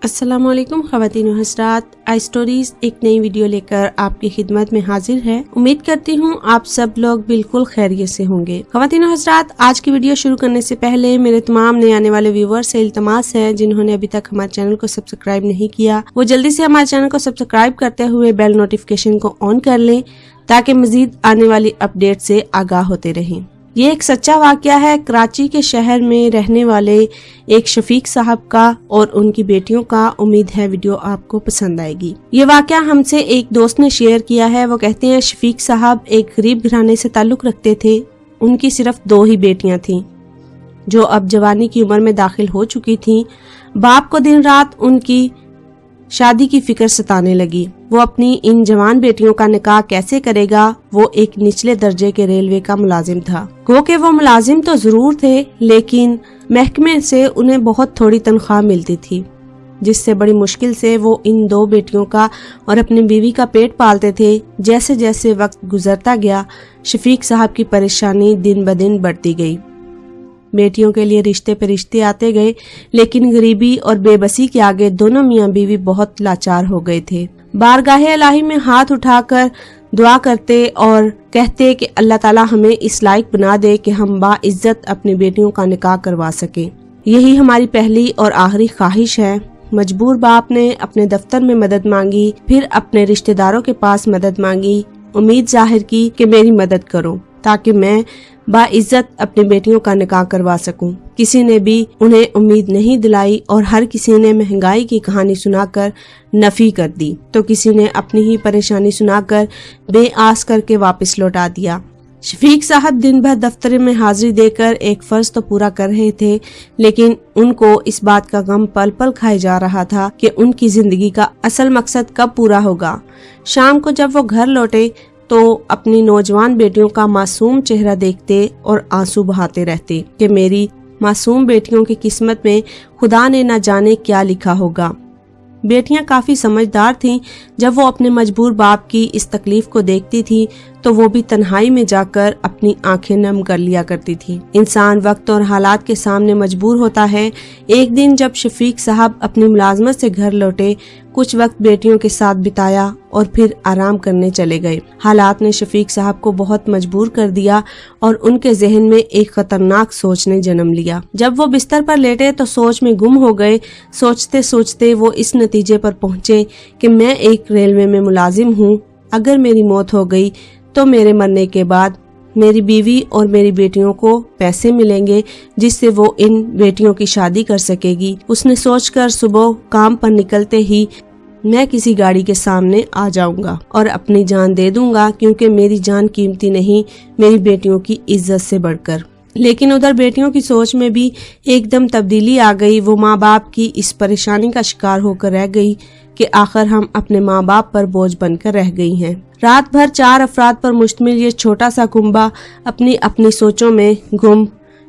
अस्सलाम वालेकुम ख़वातीन व हज़रात, आई स्टोरीज एक नई वीडियो लेकर आपकी खिदमत में हाजिर है। उम्मीद करती हूँ आप सब लोग बिल्कुल खैरियत से होंगे। ख़वातीन व हज़रात, आज की वीडियो शुरू करने से पहले मेरे तमाम नए आने वाले व्यूवर्स से इल्तमास है, जिन्होंने अभी तक हमारे चैनल को सब्सक्राइब नहीं किया वो जल्दी से हमारे चैनल को सब्सक्राइब करते हुए बेल नोटिफिकेशन को ऑन कर लें ताकि मजीद आने वाली अपडेट से आगाह होते रहें। ये एक सच्चा वाकया है कराची के शहर में रहने वाले एक शफीक साहब का और उनकी बेटियों का। उम्मीद है वीडियो आपको पसंद आएगी। ये वाकया हमसे एक दोस्त ने शेयर किया है। वो कहते हैं शफीक साहब एक गरीब घराने से ताल्लुक रखते थे। उनकी सिर्फ 2 ही बेटियां थीं जो अब जवानी की उम्र में दाखिल हो चुकी थीं। बाप को दिन रात उनकी शादी की फिक्र सताने लगी। वो अपनी इन जवान बेटियों का निकाह कैसे करेगा। वो एक निचले दर्जे के रेलवे का मुलाजिम था। गो के वो मुलाजिम तो जरूर थे, लेकिन महकमे से उन्हें बहुत थोड़ी तनख्वाह मिलती थी, जिससे बड़ी मुश्किल से वो इन 2 बेटियों का और अपनी बीवी का पेट पालते थे। जैसे जैसे वक्त गुजरता गया, शफीक साहब की परेशानी दिन ब दिन बढ़ती गई। बेटियों के लिए रिश्ते पे रिश्ते आते गए, लेकिन गरीबी और बेबसी के आगे दोनों मियाँ बीवी बहुत लाचार हो गए थे। बारगाहे इलाही में हाथ उठाकर दुआ करते और कहते कि अल्लाह ताला हमें इस लायक बना दे कि हम बाइज्जत अपनी बेटियों का निकाह करवा सके। यही हमारी पहली और आखिरी ख्वाहिश है। मजबूर बाप ने अपने दफ्तर में मदद मांगी, फिर अपने रिश्तेदारों के पास मदद मांगी, उम्मीद जाहिर की कि मेरी मदद करो ताकि मैं बाइज्जत अपनी बेटियों का निकाह करवा सकूं। किसी ने भी उन्हें उम्मीद नहीं दिलाई और हर किसी ने महंगाई की कहानी सुनाकर नफी कर दी, तो किसी ने अपनी ही परेशानी सुनाकर बेआस करके वापस लौटा दिया। शफीक साहब दिन भर दफ्तर में हाजिरी देकर एक फर्ज तो पूरा कर रहे थे, लेकिन उनको इस बात का गम पल पल खाए जा रहा था कि उनकी जिंदगी का असल मकसद कब पूरा होगा। शाम को जब वो घर लौटे तो अपनी नौजवान बेटियों का मासूम चेहरा देखते और आंसू बहाते रहते कि मेरी मासूम बेटियों की किस्मत में खुदा ने न जाने क्या लिखा होगा। बेटियां काफी समझदार थीं। जब वो अपने मजबूर बाप की इस तकलीफ को देखती थी तो वो भी तन्हाई में जाकर अपनी आंखें नम कर लिया करती थी। इंसान वक्त और हालात के सामने मजबूर होता है। एक दिन जब शफीक साहब अपनी मुलाजमत से घर लौटे, कुछ वक्त बेटियों के साथ बिताया और फिर आराम करने चले गए। हालात ने शफीक साहब को बहुत मजबूर कर दिया और उनके जहन में एक खतरनाक सोच ने जन्म लिया। जब वो बिस्तर पर लेटे तो सोच में गुम हो गए। सोचते सोचते वो इस नतीजे पर पहुंचे कि मैं एक रेलवे में मुलाजिम हूँ। अगर मेरी मौत हो गई तो मेरे मरने के बाद मेरी बीवी और मेरी बेटियों को पैसे मिलेंगे जिससे वो इन बेटियों की शादी कर सकेगी। उसने सोचकर सुबह काम पर निकलते ही मैं किसी गाड़ी के सामने आ जाऊंगा और अपनी जान दे दूंगा, क्योंकि मेरी जान कीमती नहीं मेरी बेटियों की इज्जत से बढ़कर। लेकिन उधर बेटियों की सोच में भी एकदम तब्दीली आ गई। वो माँ बाप की इस परेशानी का शिकार होकर रह गई कि आखिर हम अपने माँ बाप पर बोझ बनकर रह गई हैं। रात भर 4 अफराद पर मुश्तमिल ये छोटा सा कुंबा अपनी अपनी सोचों में गुम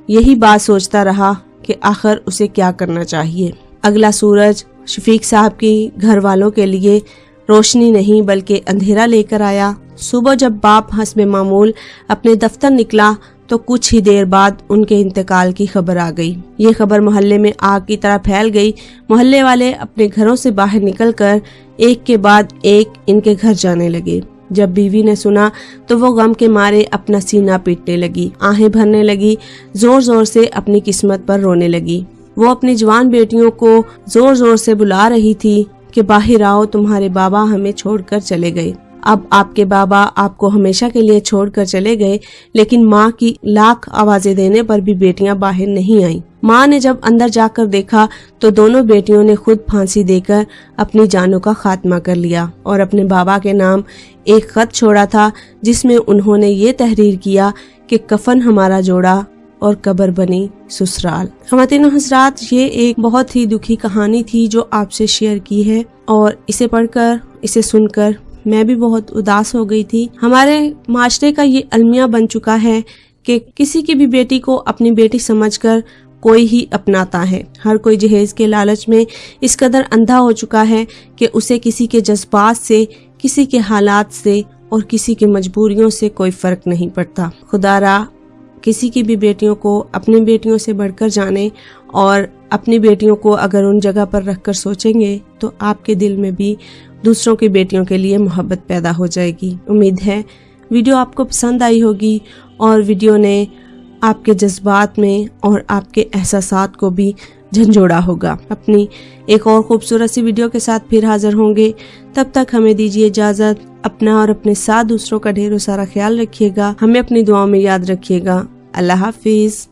यही बात सोचता रहा कि आखिर उसे क्या करना चाहिए। अगला सूरज शफीक साहब की घर वालों के लिए रोशनी नहीं बल्कि अंधेरा लेकर आया। सुबह जब बाप हस्बे मामूल अपने दफ्तर निकला तो कुछ ही देर बाद उनके इंतकाल की खबर आ गई। ये खबर मोहल्ले में आग की तरह फैल गई। मोहल्ले वाले अपने घरों से बाहर निकलकर एक के बाद एक इनके घर जाने लगे। जब बीवी ने सुना तो वो गम के मारे अपना सीना पीटने लगी, आहें भरने लगी, जोर जोर से अपनी किस्मत पर रोने लगी। वो अपनी जवान बेटियों को जोर जोर से बुला रही थी कि बाहर आओ, तुम्हारे बाबा हमें छोड़कर चले गए। अब आपके बाबा आपको हमेशा के लिए छोड़कर चले गए। लेकिन माँ की लाख आवाजें देने पर भी बेटियां बाहर नहीं आईं। माँ ने जब अंदर जाकर देखा तो दोनों बेटियों ने खुद फांसी देकर अपनी जानों का खात्मा कर लिया और अपने बाबा के नाम एक खत छोड़ा था, जिसमें उन्होंने ये तहरीर किया कि कफन हमारा जोड़ा और कब्र बनी ससुराल। ख़वातीन व हज़रात, ये एक बहुत ही दुखी कहानी थी जो आपसे शेयर की है, और इसे पढ़कर इसे सुनकर मैं भी बहुत उदास हो गई थी। हमारे माशरे का ये अलमिया बन चुका है कि किसी की भी बेटी को अपनी बेटी समझकर कोई ही अपनाता है। हर कोई जहेज के लालच में इस कदर अंधा हो चुका है कि उसे किसी के जज्बात से, किसी के हालात से और किसी की मजबूरियों से कोई फर्क नहीं पड़ता। खुदारा किसी की भी बेटियों को अपनी बेटियों से बढ़कर जाने और अपनी बेटियों को अगर उन जगह पर रखकर सोचेंगे तो आपके दिल में भी दूसरों की बेटियों के लिए मोहब्बत पैदा हो जाएगी। उम्मीद है वीडियो आपको पसंद आई होगी और वीडियो ने आपके जज्बात में और आपके एहसासात को भी झंझोड़ा होगा। अपनी एक और खूबसूरत सी वीडियो के साथ फिर हाजिर होंगे। तब तक हमें दीजिए इजाजत। अपना और अपने साथ दूसरों का ढेरों सारा ख्याल रखिएगा। हमें अपनी दुआओं में याद रखिएगा। अल्लाह हाफिज।